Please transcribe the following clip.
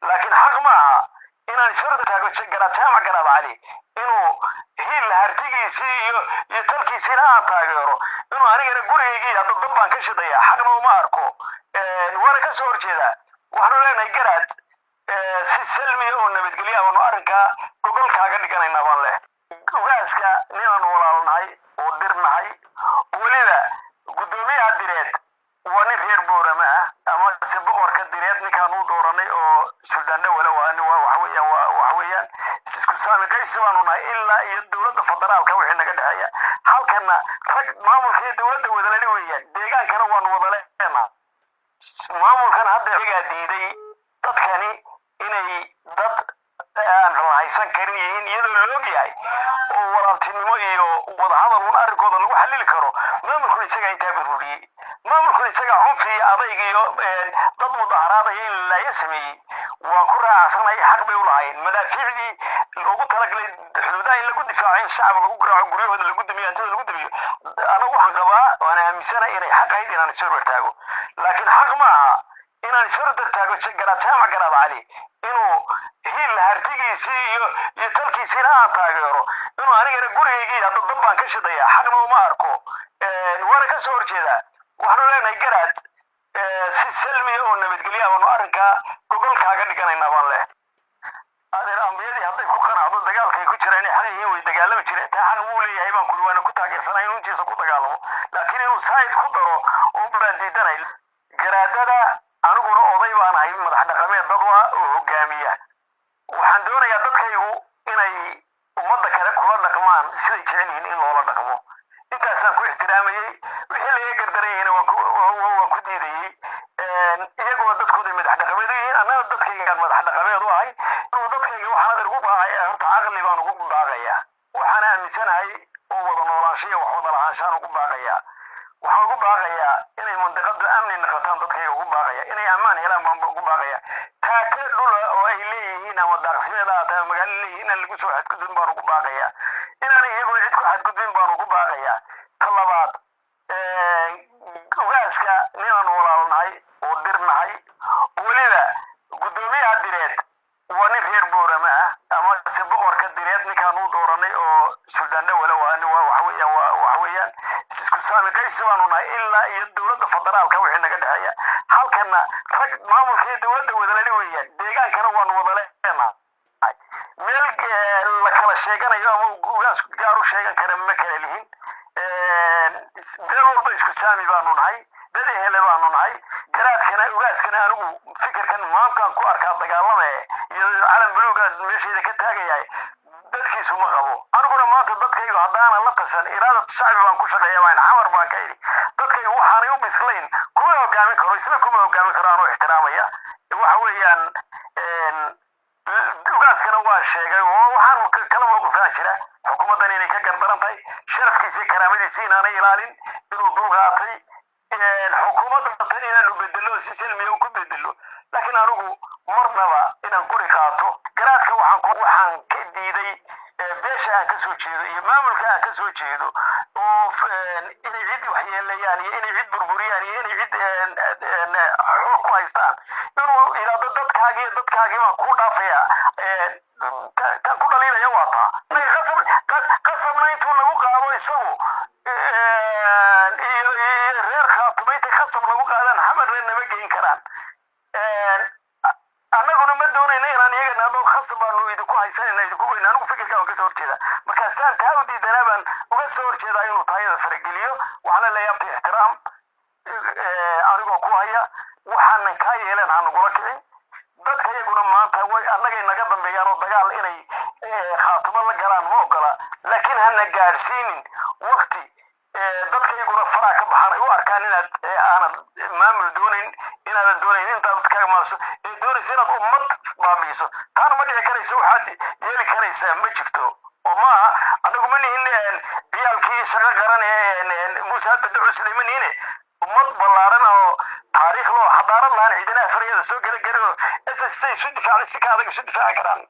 laakiin xaq maaha inaan shardi taago jaamac garaad cali inuu hiil hartigiisii iyo talkiisiina aan taageero inuu anigana gurigaygii hadda dab baan ka shidaya xaqna uma arko waana ka soo horjeedaa waxaanu leenahay garaad si salmiya oo nabadgelya aanu arrinkaa gogolkaaga dhiganaynaa baan leh ugaaska ninaan walaalnahay oo dirnahay weliba guddoomiyaha direed waa nin reer boorama ah ama se boqorka direed ninkaan u dooranay oo suldaan dhawale waxa weeyaan isku saami qaysi baanu nahay ilaa iyo dowladda federaalka wixii naga dhexeeya halkana rag maamulka iyo dowladda wadalani weeyaan deegaankana waanu wada leenaa maamulkan hadda igaa diiday dadkani inay dad aan haysan karin yihiin iyadoo la og yahay oo walaaltinimo iyo wadahadal un arrinkooda lagu xallili karo maamulkuna isagaa intaa burburiyey maamulkuna isagaa cunfi iyo adayg iyo dad mudaharaadaya in laaya sameeyey waan ku raacsanahay xaq bay u lahayn madaafiicdii loogu talagalay xuduudaha in lagu difaaco in shacab lagu garaaco guryahooda lagu damiyo hantida lagu damiyo anagu waxaan qabaa waan aaminsanahay inay xaq ahayd inaan isor wartaago laakiin xaq ma aha inaan isor dartaago jaamac garaad cali inuu hiil hartigiisii iyo talkiisiina aan taageero inuu anigana gurigaygii hadda dab baan ka shidaya xaqna uma arko waana ka soo horjeedaa waxaanu leenahay garaad si salmiya oo nabadgelya aanu arrinkaa gogolkaaga dhiganaynaa baan leh adeer ambiyadii hadday ku qanacdo dagaalkay ku jiraan inay xaq yihiin way dagaalami jireen taa xaq wuu leeyahay baan kuli waana ku taageersanay inuu intiisa ku dagaalamo laakiin inuu saayid ku daro un baan diidanay garaadada aniguna oday baan ahay madax dhaqameed dad waa oo hogaamiya waxaan doonayaa dadkaygu inay ummadda kale kula dhaqmaan siday jecel yihiin in loola dhaqmo intaasaan ku ixtiraamayey wixii laga gardaran yahayna waa ku diidayey iyaguna dadkooday madax dhaqameed u yihiin annana dadkaygaan madax dhaqameed u ahay inuu dadkayga waxaan adeer ugu baaqaya horta caqli baan ugu baaqayaa waxaan aaminsanahay oo wada noolaansho iyo wax wada lahaanshaan ugu baaqayaa waxaan ugu baaqayaa inay mandiqadu amni noqotaan dadkayga ugu baaqaya inay ammaan helaan baan ugu baaqaya taaka dhula oo ay leeyihiin ama daaqsimeed ahaatee ama magaalo leeyihiin inaan lagu soo xadgudbin baan ugu baaqayaa inaan iyaguna cid ku xadgudbin baan ugu baaqayaa ta labaad ugaaska ninaan walaalnahay oo dirnahay weliba guddoomiyaha direed waa nin reer boorama ah ama se boqorka direed ninkaan u dooranay oo suldaan dhawale waxa weeyaan isku saami qaysi baanu nahay ilaa iyo dowladda federaalka wixii naga dhexeeya halkana rag maamulka iyo dowladda wadalani weeyaan deegaankana waanu wada leenaa meel la kala sheeganayo ama ugaas gaar u sheegan kara ma kala lihin meel walba isku saami baanu nahay dad ehele baanu nahay garaadkana ugaaskana anigu fikirkan maantaan ku arkaa dagaalame iyo calan buluuga meeshayda ka taagayahay dadkiisu ma qabo aniguna maanta dadkaygu haddaanan la tashan iraadatu shacbi baan ku shaqeeya baan xamar baan ka idhi dadkaygu waxaanay u bislayn kuma hogaamin karo isna kuma hogaamin karo anoo ixtiraamaya waxa weeyaan ugaaskana waa sheegay oo waxaan kala mowqifaan jira xukuumaddan inay ka gardaran tahay sharafkiisii karaamadiisii inaanay ilaalin inuu dulqaatay xukuumadda tan inaanu bedelo si salmiya ku bedelo laakiin anigu marnaba inaan qori qaato garaadka waxaan ka diiday beesha aan ka soo jeedo iyo maamulka aan ka soo jeedo oo inay cid waxyeelayaan iyo inay cid burburiyaan iyo inay cid xoog ku haystaan inuu ilaado dadkaagii baan kuu dhaafaya kan ku dhaliilaya waa taa qasabna intuu lagu qaado isagu iyo reer khaatumayta qasab lagu qaadaan xamarna nama geyn karaan annaguna ma doonayna inaan iyagana adoo khasab baanu idinku haysanayna idinku goyna anigu fikirkaa waan ka soo horjeeda markaasaan taa u diidanaa baan uga soo horjeedaa inuu taayada farageliyo waxaana leeyahay abta ixtiraam anigoo ku haya waxaanan kaa yeeleen ha nagula kicin dadka iyaguna maanta way annagay naga dambeeyaan oo dagaal inay khaatumo la galaan ma ogola laakiin hana gaadhsiinin waqti dadka iyaguna faraa ka baxaan ay u arkaan inaad aanad maamul doonayn inaadan doonayn intaad dadkaaga maaliso ee doonaysa inaad ummad baabi'iso taana ma dhici karayso waxaad yeeli karaysaa ma jirto oo maaha annagu ma nihin ciyaalkii shaqo qaran ee muuse hadda daco sulaymanine ummad ballaaran oo taariikh loo xadaarad lahaan ciidanaha fariyada soo gala garin oo ssay isu difaacday si ka adag isu difaaci karaan